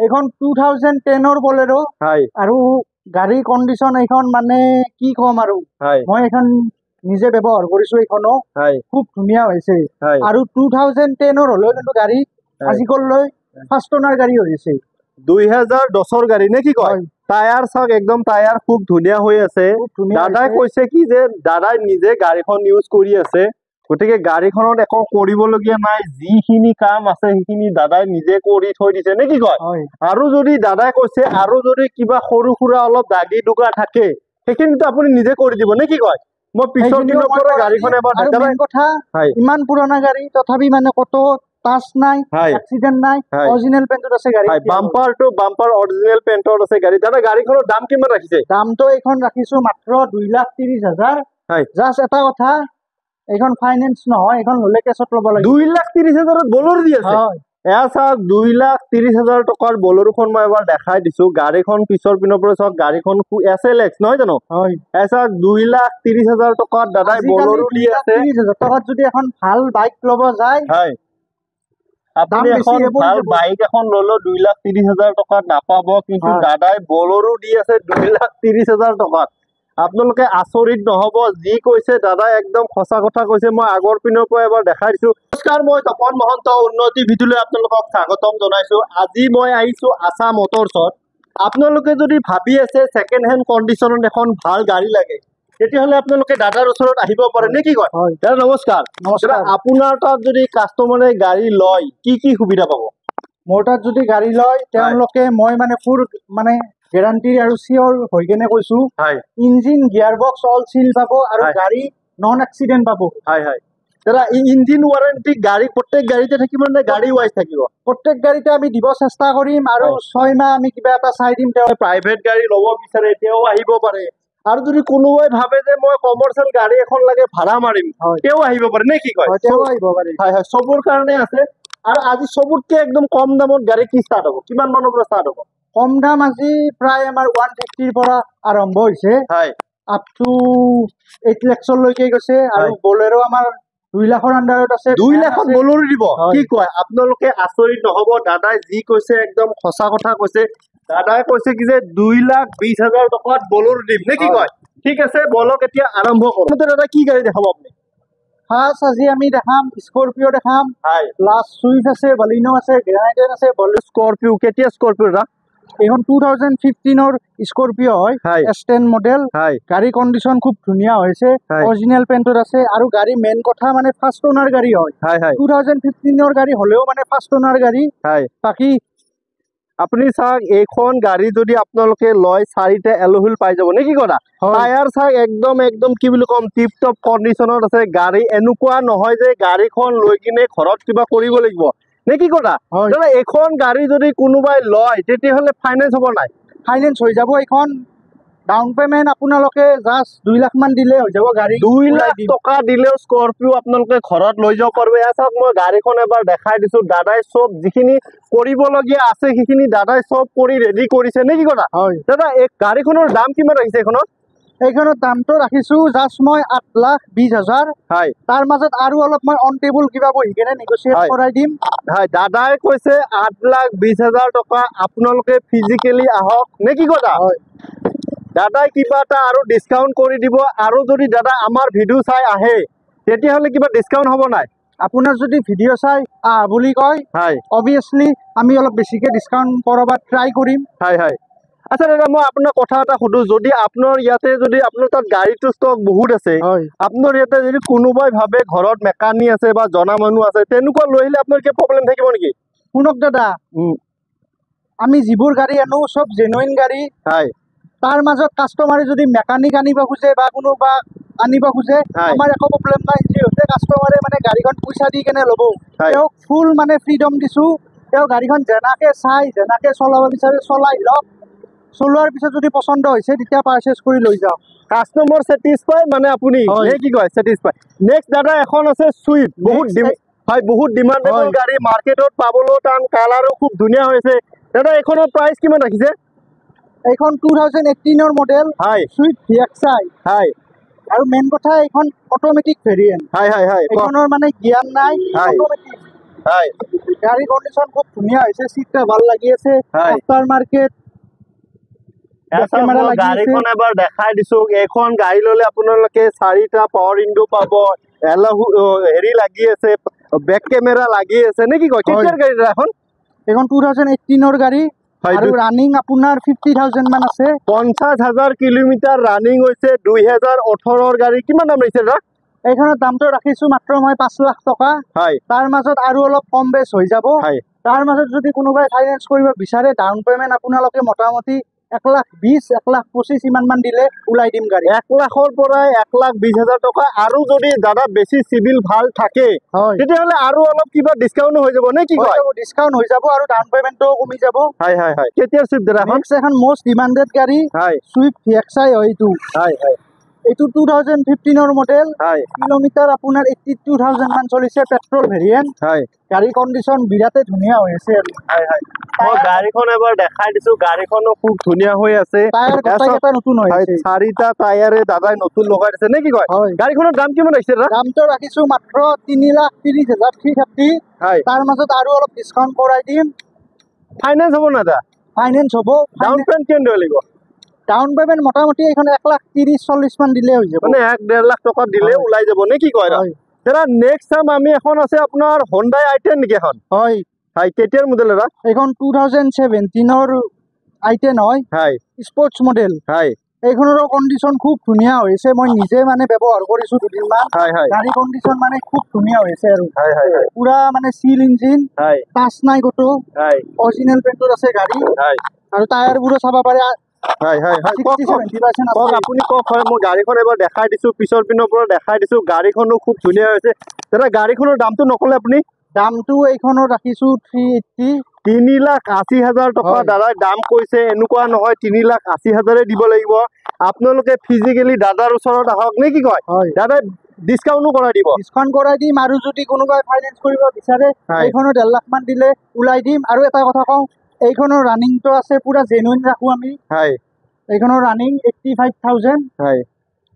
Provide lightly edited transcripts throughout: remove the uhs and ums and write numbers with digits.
এইখন 2010 বলেৰো হয় আৰু গাড়ী কণ্ডিশ্যন এইখন মানে কি কম আৰু হয় মই এইখন নিজে ব্যৱহাৰ কৰিছো এইখনো হয় খুব ধুনীয়া হৈছে হয় আৰু 2010 হলেও কিন্তু গাড়ী আজিকলৈ ফাৰ্ষ্ট ওনাৰ গাড়ী হৈছে 2010 গাড়ী নে কি কয় টায়াৰ চাওক একদম টায়াৰ খুব ধুনীয়া হৈ আছে দাদাই কৈছে কি যে দাদাই নিজে গাড়ীখন ইউজ কৰি আছে গতিকে গাড়ীখনত একো কৰিবলগীয়া নাই যিখিনি কাম আছে সেইখিনি দাদাই নিজে কৰি থৈ দিছে নে কি কয় আৰু যদি দাদাই কৈছে আৰু যদি কিবা সৰু সুৰা অলপ দাগি দুগা থাকে সেইখিনিতো আপুনি নিজে কৰি দিব নে কি কয় মই পিছৰ দিনৰ পৰা গাড়ীখন এবাৰ মেইন কথা ইমান পুৰণা গাড়ী তথাপি মানে কত টাচ নাই এক্সিডেন্ট নাই অৰিজিনাল পেইন্টত আছে গাড়ী বাম্পাৰ টু বাম্পাৰ অৰিজিনাল পেইন্টত আছে গাড়ী দাদা গাড়ীখনৰ দাম কিমান ৰাখিছে দামটো এইখন ৰাখিছো মাত্ৰ 2,30,000 জাস্ট এটা কথা এইখন ফাইনেন্স নহয় এইখন হলে কেছত ল'ব লাগে 2,30,000ত বলেৰো দি আছে এয়া চাওক 2,30,000 টকাৰ বলেৰোখন মই এবাৰ দেখাই দিছো গাড়ীখন পিছৰ পিনৰ পৰা চাওক গাড়ীখন SLX নহয় জানো এয়া চাওক 2,30,000 টকাত দাদাই বলেৰো দি আছে 2,30,000 টকাত যদি এখন ভাল বাইক ল'ব যায় আপুনি এখন ভাল বাইক এখন ললো 2,30,000 টকাত নাপাব কিন্তু দাদাই বলেৰো দি আছে 2,30,000 টকাত আপোনালোকে আচৰিত নহব যি কৈছে দাদাই একদম সঁচা কথা কৈছে মই আগৰ পিনৰ পৰা এবাৰ দেখাই দিছো নমস্কাৰ মই তপন মহন্ত উন্নতি ভিডিঅ'লৈ আপোনালোকক স্বাগতম জনাইছো আজি মই আহিছো আশা মটৰছত আপোনালোকে যদি ভাবি আছে সেকেন্ড হেণ্ড কণ্ডিশ্যনত এখন ভাল গাড়ী লাগে তেতিয়াহ'লে আপোনালোকে দাদাৰ ওচৰত আহিব পাৰে নে কি কয় দাদা নমস্কাৰ আপোনাৰ তাত যদি কাষ্টমাৰে গাড়ী লয় কি কি সুবিধা পাব মোৰ তাত যদি গাড়ী লয় তেওঁলোকে মই মানে ফুল মানে গ্যাৰান্টি আৰু সিওৰ হৈ কেনে কৈছো engine gear box all seal পাবো আৰু গাড়ী নন এক্সিডেন্ট পাবো দাদা ইঞ্জিন ওয়াৰেন্টি গাড়ী প্ৰত্যেক গাড়ীতে থাকিব নে গাড়ী ওয়াইজ থাকিব প্ৰত্যেক গাড়ীতে আমি দিব চেষ্টা কৰিম আৰু 6 মাহ আমি কিবা এটা চাই দিম তেওঁ প্ৰাইভেট গাড়ী ল'ব বিচাৰে তেওঁ আহিব পাৰে আৰু যদি কোনোবাই ভাবে যে মই কমাৰ্চিয়েল গাড়ী এখন লাগে ভাড়া মাৰিম তেওঁ আহিব পাৰে নে কি কয় তেওঁ আহিব পাৰে সবৰ কাৰণে আছে আৰু আজি সবতকে একদম কম দামত গাড়ী কি ষ্টাৰ্ট হ'ব কিমান মানৰ পৰা ষ্টাৰ্ট হ'ব কম দাম আজি প্ৰায় আমাৰ 150 পৰা আৰম্ভ হৈছে আপ টু 8 লাখলৈকে গৈছে আৰু বলেৰো আমাৰ 2 লাখৰ আন্ডাৰত আছে 2 লাখত বলেৰো দিব কি কয় আপোনালোকে আচৰিত নহব দাদাই যি কৈছে একদম সঁচা কথা কৈছে দাদাই কৈছে কি যে 2,20,000 টকাত বলেৰো দিম নে কি কয় ঠিক আছে বলক এতিয়া আৰম্ভ কৰোঁ দাদা কি গাড়ী দেখাব আপুনি ফাৰ্ষ্ট আজি আমি দেখাম স্কৰপিঅ দেখাম প্লাস সুইফট আছে বলিনো আছে গ্ৰেনাইডাৰ আছে স্কৰপিঅ কেতিয়া স্কৰপিঅ ৰা এখন 2015 স্কৰপিঅ হয় S10 মডেল গাড়ী কণ্ডিশ্যন খুব ধুনীয়া হৈছে অৰিজিনাল পেইন্টত আছে আৰু গাড়ী মেইন কথা মানে ফাৰ্ষ্ট ওনাৰ গাড়ী হয় 2015 গাড়ী হলেও মানে ফাৰ্ষ্ট ওনাৰ গাড়ী বাকি আপুনি চাওক এইখন গাড়ী যদি আপোনালোকে লয় 4টা এলোহুইল পাই যাব নে কি কথা টায়াৰ চাওক একদম কি বুলি কম টিপ টপ কণ্ডিশ্যনত আছে গাড়ী এনেকুৱা নহয় যে গাড়ীখন লৈ কিনে ঘৰত কিবা কৰিব লাগিব নে কি কথা দাদা এখন গাড়ী যদি কোনোবাই লয় তেতিয়াহ'লে ফাইনেন্স হ'ব নাই ফাইনেন্স হৈ যাব এখন ডাউন পেমেন্ট আপোনালোকে জাস্ট 2 লাখ মান দিলে হৈ যাব গাড়ী 2 লাখ টকা দিলেও স্কৰপিঅ আপোনালোকে ঘৰত লৈ যাব পাৰিব এয়া চাওক মই গাড়ীখন এবাৰ দেখাই দিছো দাদাই সব যিখিনি কৰিবলগীয়া আছে সেইখিনি দাদাই সব কৰি ৰেডি কৰিছে নে কি কথা দাদা এই গাড়ীখনৰ দাম কিমান ৰাখিছে এইখনৰ দামটো ৰাখিছো জাস্ট মই 8,20,000 তাৰ মাজত আৰু অলপ মই অন টেবল কিবা বহি কেনে নেগোচিয়েট কৰাই দিম দাদাই কৈছে 8,20,000 টকা আপোনালোকে ফিজিক্যালি আহক নে কি কথা দাদাই কিবা এটা আৰু ডিসকাউন্ট কৰি দিব আৰু যদি দাদা আমাৰ ভিডিও চাই আহে তেতিয়াহ'লে কিবা ডিসকাউন্ট হ'ব নাই আপোনাৰ যদি ভিডিও চাই বুলি কয় অবিয়াসলি আমি অলপ বেছিকে ডিসকাউন্ট কৰাবা ট্ৰাই কৰিম আচ্ছা দাদা মই আপোনাক কথা এটা সুধো যদি আপোনাৰ ইয়াতে যদি আপোনাৰ তাত গাড়ীটো ষ্টক বহুত আছে আপোনাৰ ইয়াতে যদি কোনোবাই ভাবে ঘৰত মেকানিক আছে বা জনা মানুহ আছে তেনেকুৱা লৈ আহিলে আপোনাৰ কি প্ৰবলেম থাকিব নেকি শুনক দাদা আমি যিবোৰ গাড়ী আনো সব জেনুইন গাড়ী তাৰ মাজত কাস্টমাৰে যদি মেকানিক আনিব খুজে বা কোনোবা আনিব খুজে আমাৰ একো প্ৰবলেম নাই যিহেতু কাস্টমাৰে মানে গাড়ীখন পইচা দি কেনে ল'ব তেওঁ ফুল মানে ফ্ৰীডম দিছো তেওঁ গাড়ীখন যেনাকে চাই যেনাকে চলাব বিচাৰে চলাই লওক চলোৱাৰ পিছত যদি পছন্দ হৈছে তেতিয়া পাৰচেজ কৰি লৈ যাওক কাস্টমাৰ স্যাটিসফাই মানে আপুনি কি কয় স্যাটিসফাই নেক্সট দাদা এখন আছে সুইফট বহুত ডিমান্ডেবল গাড়ী মাৰ্কেটত পাবলো টান কালাৰো খুব ধুনীয়া হৈছে দাদা এখনৰ প্ৰাইস কিমান ৰাখিছে এইখন 2018 মডেল সুইফট VXI আৰু মেইন কথা এইখন অটোমেটিক ভেৰিয়েন্ট এইখনৰ মানে গিয়াৰ নাই অটোমেটিক হয় গাড়ী কণ্ডিশ্যন খুব ধুনীয়া হৈছে, চিটটা ভাল লাগি আছে, হয়। আফটাৰ মাৰ্কেট কেমেৰা লাগি আছে। গাড়ীখন এবাৰ দেখাই দিছো। এইখন গাড়ী ললে আপোনালোকে 4টা পাৱাৰ উইণ্ডো পাব, হেৰি লাগি আছে, বেক কেমেৰা লাগি আছে নে কি কয়? কেতিয়াৰ গাড়ী এখন? এখন 2018 গাড়ী হয়, আৰু ৰানিং আপোনাৰ 50,000 মান আছে। 50,000 কিলোমিটাৰ ৰানিং হৈছে। 2018 গাড়ী। কিমান দাম লাগিছে দাদা? এইখনৰ দামটো ৰাখিছো মাত্ৰ মই 5 লাখ টকা। হয় তাৰ মাজত আৰু অলপ কম বেছ হৈ যাব। হয় তাৰ মাজত যদি কোনোবাই ফাইনেন্স কৰিব বিচাৰে, ডাউন পেমেণ্ট আপোনালোকে মোটামুটি 1,20,000 1,25,000 ইমান মান দিলে ওলাই দিম গাড়ী। 1 লাখৰ পৰা 1,20,000 টকা। আৰু যদি দাদা বেছি চিভিল ভাল থাকে তেতিয়াহ'লে আৰু অলপ কিবা ডিছকাউণ্ট হৈ যাব নে কি কয়? ডিছকাউণ্ট হৈ যাব আৰু ডাউন পেমেণ্টটোও কমি যাব। হয় হয় হয়। কেতিয়াৰ চুইফ্ট দাদা এখন? এখন মষ্ট ডিমাণ্ডেড গাড়ী হয় চুইফ্ট VXI হয় এইটো। হয় হয় এইটো 2015 মডেল। হয় কিলোমিটাৰ আপোনাৰ 82,000 মান চলিছে, পেট্ৰল ভেৰিয়েণ্ট। হয় গাড়ী কণ্ডিশ্যন বিৰাটেই ধুনীয়া হৈ আছে আৰু। হয় হয়। মই গাড়ীখন এবাৰ দেখাই দিছো। গাড়ীখনো খুব ধুনীয়া হৈ আছে। টায়াৰ গোটেইকেইটা নতুন হৈ আছে। 4টা টায়াৰে দাদাই নতুন লগাই দিছে নে কি কয়? গাড়ীখনৰ দাম কিমান আহিছে দাদা? দামটো ৰাখিছো মাত্ৰ 3,30,330। হয় তাৰ মাজত আৰু অলপ ডিছকাউণ্ট কৰাই দিম। ফাইনেন্স হ'ব না দাদা? ফাইনেন্স হ'ব। ডাউন পেমেণ্ট কিমান দিব লাগিব? ডাউন পেমেণ্ট মোটামুটি এইখন 1,30,40 মান দিলে হৈ যাব। মানে 1-1.5 লাখ টকা দিলে ওলাই যাব নে কি কয়? দাদা নেক্সট টাইম আমি এখন আছে আপোনাৰ Hyundai i10 নেকি এখন? হয় হয়। কেতিয়াৰ মডেল দাদা? এইখন 2017 i10 হয়। হয় স্পৰ্টছ মডেল। হয় এইখনৰো কণ্ডিশ্যন খুব ধুনীয়া হৈছে। মই নিজে মানে ব্যৱহাৰ কৰিছো দুদিনমান। হয় হয় গাড়ী কণ্ডিশ্যন মানে খুব ধুনীয়া হৈছে আৰু হয় হয় হয় পুৰা মানে চিল ইঞ্জিন, হয় টাচ নাই ক'তো, হয় অৰিজিনেল পেইণ্টত আছে গাড়ী। হয় আৰু টায়াৰবোৰো চাব পাৰে। হয় হয় হয়। 60-70% কওক আছে। আপুনি কওক। হয় মই গাড়ীখন এবাৰ দেখাই দিছো, পিছৰ পিনৰ পৰা দেখাই দিছো। গাড়ীখনো খুব ধুনীয়া হৈছে। দাদা গাড়ীখনৰ দামটো নকলে আপুনি? দামটো এইখনৰ ৰাখিছো 380। 3,80,000 টকা দাদাই দাম কৈছে। এনেকুৱা নহয় 3,80,000 দিব লাগিব। আপোনালোকে ফিজিকেলি দাদাৰ ওচৰত আহক নে কি কয়? দাদাই ডিছকাউণ্টো কৰাই দিব। ডিছকাউণ্ট কৰাই দিম। আৰু যদি কোনোবাই ফাইনেন্স কৰিব বিচাৰে, এইখনৰ 1.5 লাখ মান দিলে ওলাই দিম। আৰু এটা কথা কওঁ, এইখনৰ ৰানিংটো আছে পুৰা জেনুইন ৰাখো আমি। হয় এইখনৰ ৰানিং 85,000। হয়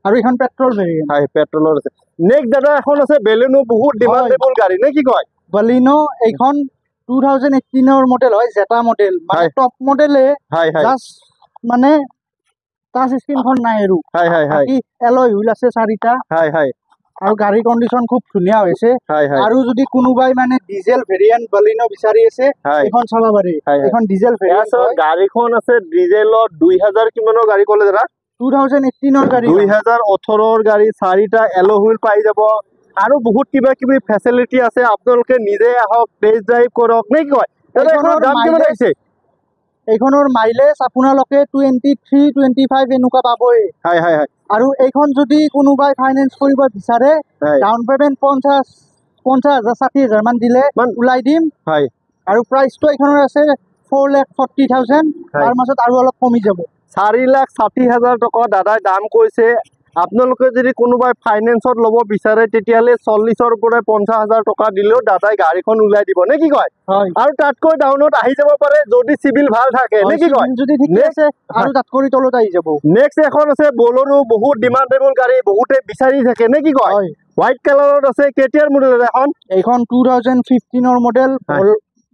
আৰু এইখন পেট্ৰল ভেৰিয়েণ্ট। হয় পেট্ৰলৰ আছে। নেক্সট দাদা এখন আছে বেলেনো, বহুত ডিমাণ্ডেবল গাড়ী নে কি কয়? বেলিনো। এইখন 2018 মডেল হয়, জেটা মডেল, মানে টপ মডেলে। জাষ্ট মানে টাচ স্ক্ৰীনখন নাই আৰু। হয় হয় হয় এলয় হুইল আছে 4টা। হয় হয় আৰু গাড়ী কণ্ডিশ্যন খুব ধুনীয়া হৈছে। হয় হয় আৰু যদি কোনোবাই মানে ডিজেল ভেৰিয়েণ্ট বেলিনো বিচাৰি আছে, এইখন চাব পাৰি। এইখন ডিজেল ভেৰিয়েণ্ট হয়। গাড়ীখন আছে ডিজেলত 2,000 কিমানৰ গাড়ী ক'লে দাদা? 2018 গাড়ী। 2018 গাড়ী, 4টা এলয় হুইল পাই যাব। আৰু বহুত কিবা কিবি ফেচিলিটি আছে। আপোনালোকে নিজে আহক, টেষ্ট ড্ৰাইভ কৰক নে কি কয়? এইখনৰ দাম কিমান আহিছে? এইখনৰ মাইলেজ আপোনালোকে 23-25 এনেকুৱা পাবই। হয় হয় হয়। আৰু এইখন যদি কোনোবাই ফাইনেন্স কৰিব বিচাৰে, ডাউন পেমেণ্ট 50,000 60,000 মান দিলে ওলাই দিম। হয় আৰু প্ৰাইচটো এইখনৰ আছে 4,40,000। তাৰ মাজত আৰু অলপ কমি যাব। 4,60,000 টকা দাদাই দাম কৈছে। আপোনালোকে যদি কোনোবাই ফাইনেন্সত ল'ব বিচাৰে তেতিয়াহ'লে 40,000 পৰা 50,000 টকা দিলেও দাদাই গাড়ীখন ওলাই দিব নে কি কয়? আৰু তাতকৈ ডাউনত আহি যাব পাৰে যদি চিভিল ভাল থাকে নে কি কয়? যদি ঠিক আছে আৰু তাতকৈ তলত আহি যাব। নেক্সট এখন আছে বলেৰো, বহুত ডিমাণ্ডেবল গাড়ী, বহুতে বিচাৰি থাকে নে কি কয়? হোৱাইট কালাৰত আছে। কেতিয়াৰ মডেল এখন? এইখন 2015 মডেল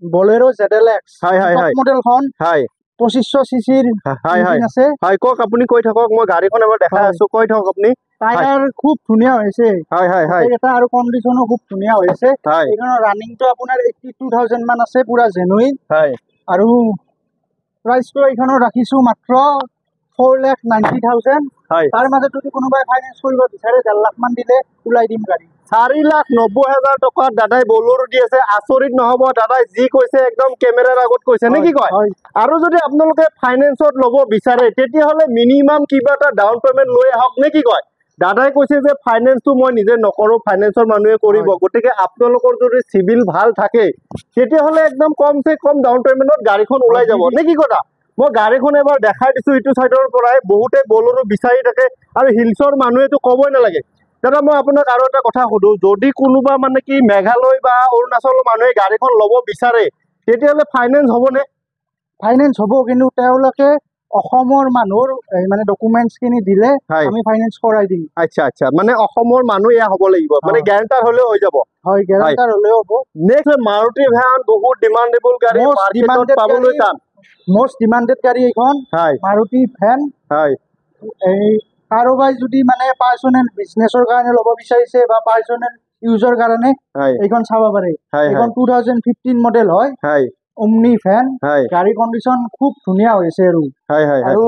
বলেৰো ZLX। হয় হয় হয় মডেলখন। হয় 2500 সিসিৰ ইঞ্জিন আছে। হয় কওক আপুনি কৈ থাকক। মই গাড়ীখন এবাৰ দেখাই আছো, কৈ থাকক আপুনি। টায়াৰ খুব ধুনীয়া হৈছে। হয় হয় হয় এটা আৰু কণ্ডিশ্যনো খুব ধুনীয়া হৈছে। এইখনৰ ৰানিংটো আপোনাৰ 82,000 মান আছে, পুৰা জেনুইন। হয় আৰু প্ৰাইচটো এইখনৰ ৰাখিছো মাত্ৰ 4,90,000। তাৰ মাজত যদি কোনোবাই ফাইনেন্স কৰিব বিচাৰে 1.5 লাখ মান দিলে ওলাই দিম গাড়ী। 4,90,000 টকাত দাদাই বলেৰো দি আছে। আচৰিত নহ'ব? দাদাই যি কৈছে একদম কেমেৰাৰ আগত কৈছে নে কি কয়? আৰু যদি আপোনালোকে ফাইনেন্সত ল'ব বিচাৰে তেতিয়াহ'লে মিনিমাম কিবা এটা ডাউন পেমেণ্ট লৈ আহক নে কি কয়? দাদাই কৈছে যে ফাইনেন্সটো মই নিজে নকৰোঁ, ফাইনেন্সৰ মানুহে কৰিব। গতিকে আপোনালোকৰ যদি চিভিল ভাল থাকে তেতিয়াহ'লে একদম কমচে কম ডাউন পেমেণ্টত গাড়ীখন ওলাই যাব নে কি কথা? মই গাড়ীখন এবাৰ দেখাই দিছো ইটো চাইডৰ পৰাই। বহুতে বলেৰো বিচাৰি থাকে আৰু হিলছৰ মানুহেতো ক'বই নালাগে। দাদা মই আপোনাক আৰু এটা কথা সুধো, যদি কোনোবা মানে কি মেঘালয় বা অৰুণাচলৰ মানুহে গাড়ীখন ল'ব বিচাৰে তেতিয়াহ'লে ফাইনেন্স হ'বনে? ফাইনেন্স হ'ব, কিন্তু তেওঁলোকে অসমৰ মানুহৰ মানে ডকুমেণ্টছখিনি দিলে আমি ফাইনেন্স কৰাই দিম। আচ্ছা আচ্ছা, মানে অসমৰ মানুহ এয়া হ'ব লাগিব, মানে গ্যাৰাণ্টাৰ হ'লেও হৈ যাব। হয় গেৰাণ্টাৰ হ'লেও হ'ব। নেক্সট মাৰুতি ভ্যান বহুত ডিমান্ডেবল গাড়ী, মাৰ্কেটত পাবলৈ টান। মোষ্ট ডিমান্ডেড গাড়ী এইখন মাৰুতি ভ্যান। হয় এই কাৰোবাই যদি মানে পাৰ্চনেল বিজনেছৰ কাৰণে ল'ব বিচাৰিছে বা পাৰ্চনেল ইউজৰ কাৰণে এইখন চাব পাৰে। এইখন 2015 মডেল হয়, ওমনি ভ্যান। গাড়ী কণ্ডিশ্যন খুব ধুনীয়া হৈছে আৰু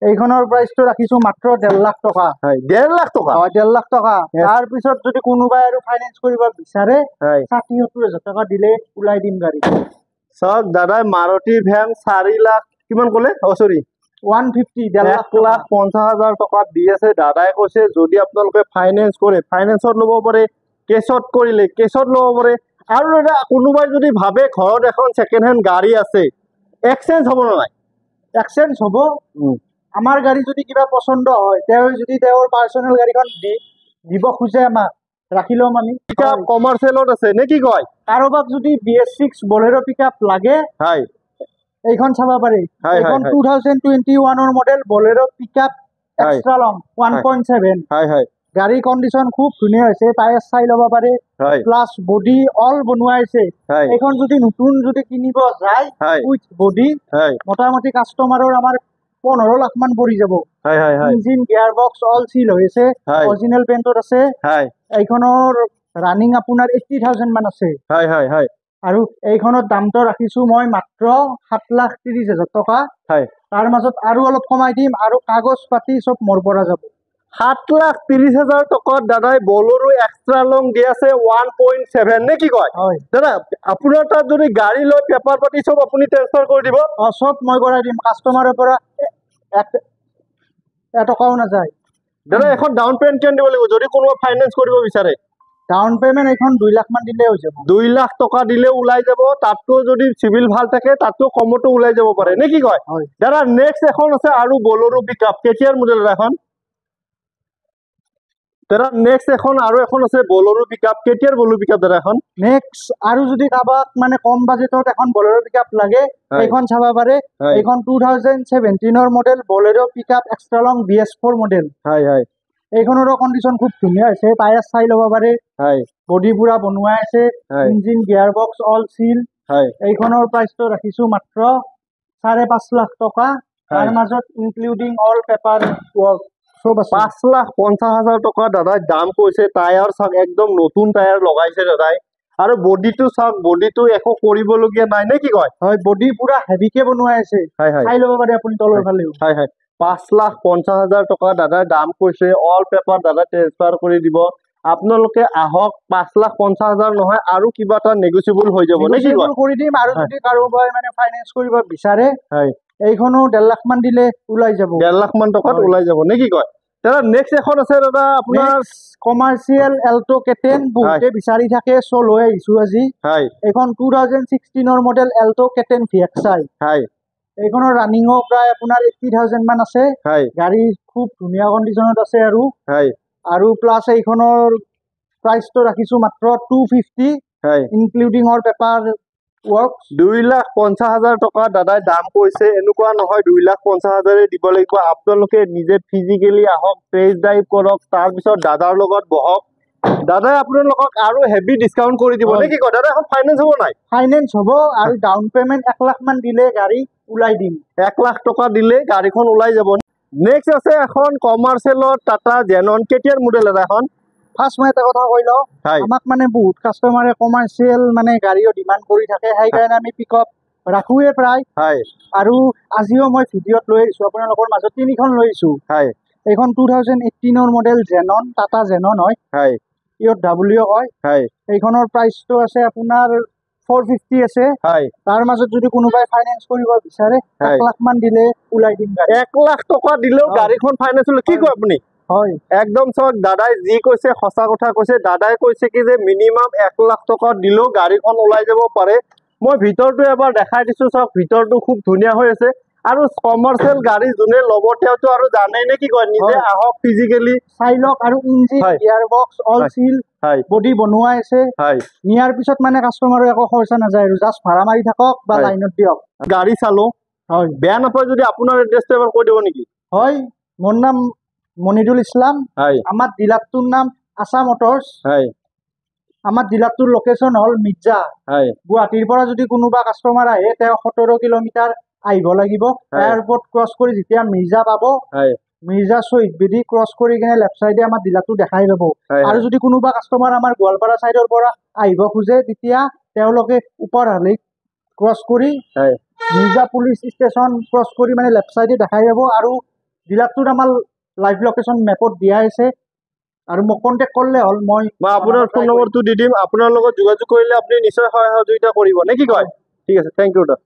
এইখনৰ প্ৰাইচটো ৰাখিছো মাত্ৰ 1.5 লাখ টকা। 1.5 লাখ টকা? 1.5 লাখ টকা। তাৰ পিছত যদি কোনোবাই আৰু ফাইনেন্স কৰিব বিচাৰে 60-70 হাজাৰ টকা দিলে ওলাই দিম গাড়ী। চাওক দাদাই মাৰুতি ভ্যান 4 লাখ কিমান ক'লে? 150, 1,50,000 টকাত দি আছে। দাদাই কৈছে যদি আপোনালোকে ফাইনেন্স কৰে ফাইনেন্সত ল'ব পাৰে, কেছত কৰিলে কেছত ল'ব পাৰে। আৰু দাদা কোনোবাই যদি ভাবে ঘৰত এখন ছেকেণ্ড হেণ্ড গাড়ী আছে, এক্সচেঞ্জ হ'ব নে নাই? এক্সচেঞ্জ হ'ব। আমাৰ গাড়ী যদি কিবা পচন্দ হয়, তেওঁ যদি তেওঁৰ পাৰ্চনেল গাড়ীখন দিব খোজে আমাক, ৰাখি ল'ম আমি। পিকআপ কমাৰ্চিয়েলত আছে নে কি কয়? কাৰোবাক যদি BS6 বলেৰো পিকআপ লাগে এইখন চাব পাৰে। এইখন 2021 মডেল বলেৰো পিকআপ এক্সট্ৰা লং 1.7। গাড়ী কণ্ডিশ্যন খুব ধুনীয়া হৈছে, টায়াৰ চাই ল'ব পাৰে, প্লাছ বডি অল বনোৱা হৈছে। এইখন যদি নতুন যদি কিনিব যায় উইথ বডি মোটামুটি কাষ্টমাৰৰ আমাৰ 15 লাখ মান পৰি যাব। ইঞ্জিন গিয়াৰ বক্স অল চিল হৈছে, অৰিজিনেল পেইণ্টত আছে। এইখনৰ ৰানিং আপোনাৰ 80,000 মান আছে। আৰু এইখনৰ দামটো ৰাখিছো মই মাত্ৰ 7,30,000 টকা। তাৰ মাজত আৰু অলপ কমাই দিম আৰু কাগজ পাতি চব মোৰ পৰা যাব। 7,30,000 টকাত দাদাই বলেৰো এক্সট্ৰা লং দি আছে 1.7 নে কি কয়? দাদা আপোনাৰ তাত যদি গাড়ী লয় পেপাৰ পাতি চব আপুনি ট্ৰান্সফাৰ কৰি দিব? চব মই কৰাই দিম, কাষ্টমাৰৰ পৰা এটকাও নাযায়। দাদা এখন ডাউন পেমেণ্ট কিমান দিব লাগিব যদি কোনোবা ফাইনেন্স কৰিব বিচাৰে? ডাউন পেমেণ্ট এখন 2 লাখ মান দিলে হৈ যাব। 2 লাখ টকা দিলে ওলাই যাব। তাতকৈ যদি চিভিল ভাল থাকে তাতকৈ কমতো ওলাই যাব পাৰে নে কি কয়? দাদা নেক্সট এখন আছে আৰু বলেৰো পিকআপ, কেতিয়াৰ মডেল এখন? দাদা নেক্সট এখন আৰু এখন আছে বলেৰো পিকআপ, কেতিয়াৰ বলেৰো পিকআপ দাদা এখন? নেক্সট আৰু যদি কাৰোবাক মানে কম বাজেটত এখন বলেৰো পিকআপ লাগে এইখন চাব পাৰে। এইখন 2017 মডেল বলেৰো পিকআপ এক্সট্ৰা লং BS4 মডেল। এইখনৰো কণ্ডিশ্যন খুব ধুনীয়া হৈছে, টায়াৰ চাই ল'ব পাৰে, বডি পুৰা বনোৱা আছে, ইঞ্জিন গিয়াৰ বক্স অল চিল। এইখনৰ প্ৰাইচটো ৰাখিছো মাত্ৰ 5.5 লাখ টকা। তাৰ মাজত ইনক্লুডিং অল পেপাৰ ৱৰ্ক চব আছে। 5,50,000 টকা দাদাই দাম কৈছে। টায়াৰ চাওক একদম নতুন টায়াৰ লগাইছে দাদাই। আৰু বডিটো চাওক, বডিটো একো কৰিবলগীয়া নাই নে কি কয়? বডি পুৰা হেভিকে বনোৱা আছে, চাই ল'ব পাৰে আপুনি তলৰ ফালেও। 5,50,000 টকা দাদাই দাম কৈছে। অল পেপাৰ দাদা ট্ৰান্সফাৰ কৰি দিব। আপোনালোকে আহক, 5,50,000 নহয় আৰু কিবা এটা নেগোচিয়েবল হৈ যাব নে কি কয়? কৰি দিম। আৰু যদি কাৰোবাই মানে ফাইনেন্স কৰিব বিচাৰে এইখনো 1.5 লাখ মান দিলে ওলাই যাব। 1.5 লাখ মান টকাত ওলাই যাব নে কি কয়? দাদা নেক্সট এখন আছে দাদা আপোনাৰ কমাৰ্চিয়েল এল্টো কেটেন, বহুতে বিচাৰি থাকে, চ' লৈ আহিছো আজি। এইখন 2016 মডেল এল্টো কেটেন VXI। এইখনৰ ৰানিঙো প্ৰায় আপোনাৰ 80,000 মান আছে। গাড়ী খুব ধুনীয়া কণ্ডিশ্যনত আছে। আৰু প্লাছ এইখনৰ প্ৰাইচটো ৰাখিছো মাত্ৰ 250 ইনক্লুডিং অল পেপাৰ ৱৰ্ক। 2,50,000 টকা দাদাই দাম কৈছে। এনেকুৱা নহয় 2,50,000 দিব লাগিব। আপোনালোকে নিজে ফিজিকেলি আহক, টেষ্ট ড্ৰাইভ কৰক, তাৰপিছত দাদাৰ লগত বহক। দাদাই আপোনালোকক আৰু হেভি ডিছকাউণ্ট কৰি দিব নে কি কয়? দাদা এখন ফাইনেন্স হ'ব নাই? ফাইনেন্স হ'ব আৰু ডাউন পেমেণ্ট 1 লাখ মান দিলে গাড়ী ওলাই দিম। 1 লাখ টকা দিলে গাড়ীখন ওলাই যাব। নেক্সট আছে এখন কমাৰ্চিয়েলত টাটা জেনন, কেতিয়াৰ মডেল দাদা এখন? ফাৰ্ষ্ট মই এটা কথা কৈ লওঁ, আমাক মানে বহুত কাষ্টমাৰে কমাৰ্চিয়েল মানে গাড়ীও ডিমাণ্ড কৰি থাকে, সেইকাৰণে আমি পিকআপ ৰাখোৱে প্ৰায়। আৰু আজিও মই ভিডিঅ'ত লৈ আহিছো আপোনালোকৰ মাজত 3খন লৈ আহিছো। এইখন 2018 মডেল জেনন, টাটা জেনন হয়, PW হয়। এইখনৰ প্ৰাইচটো আছে আপোনাৰ 450 আছে। তাৰ মাজত যদি কোনোবাই ফাইনেন্স কৰিব বিচাৰে 1 লাখ মান দিলে ওলাই দিম গাড়ী। 1 লাখ টকা দিলেও গাড়ীখন ফাইনেন্স হ'লে কি কয় আপুনি? একদম চাওক দাদাই যি কৈছে সঁচা কথা কৈছে। দাদাই কৈছে কি যে মিনিমাম 1 লাখ টকা দিলেও গাড়ীখন ওলাই যাব পাৰে। মই ভিতৰটো এবাৰ দেখাই দিছো, চাওক ভিতৰটো খুব ধুনীয়া হৈ আছে। আৰু কমাৰ্চিয়েল গাড়ী যোনে ল'ব তেওঁতো আৰু জানেই নে কি কয়? নিজে আহক, ফিজিকেলি চাই লওক। আৰু ইঞ্জিন গিয়াৰ বক্স অল চিল, বডি বনোৱা আছে। নিয়াৰ পিছত মানে কাষ্টমাৰৰ একো খৰচা নাযায় আৰু জাষ্ট ভাড়া মাৰি থাকক বা লাইনত দিয়ক। গাড়ী চালো, বেয়া নাপায় যদি আপোনাৰ এড্ৰেছটো এবাৰ কৈ দিব নেকি? মোৰ নাম মনিৰুল ইছলাম। আমাৰ ডিলাৰটোৰ নাম আছা মটৰ্ছ। আমাৰ ডিলাৰটোৰ লোকেশ্যন হ'ল মিৰ্জা। হয় গুৱাহাটীৰ পৰা যদি কোনোবা কাষ্টমাৰ আহে তেওঁ 17 কিলোমিটাৰ আহিব লাগিব। এয়াৰপৰ্ট ক্ৰছ কৰি যেতিয়া মিৰ্জা পাব, হয় মিৰ্জা শ্বহীদ বেদী ক্ৰছ কৰি কিনে লেফ্ট চাইডে আমাৰ ডিলাৰটো দেখাই পাব। আৰু যদি কোনোবা কাষ্টমাৰ আমাৰ গোৱালপাৰা চাইডৰ পৰা আহিব খোজে তেতিয়া তেওঁলোকে ওপৰ হালি ক্ৰছ কৰি মিৰ্জা পুলিচ ষ্টেচন ক্ৰছ কৰি মানে লেফ্ট চাইডে দেখাই পাব। আৰু ডিলাৰটোত আমাৰ লাইভ লোকেশ্যন মেপত দিয়া আছে। আৰু মোক কণ্টেক্ট কৰিলে হ'ল, মই আপোনাৰ ফোন নম্বৰটো দি দিম। আপোনাৰ লগত যোগাযোগ কৰিলে আপুনি নিশ্চয় সহায় সহযোগিতা কৰিব নে কি কয়? ঠিক আছে, থেংক ইউ দা।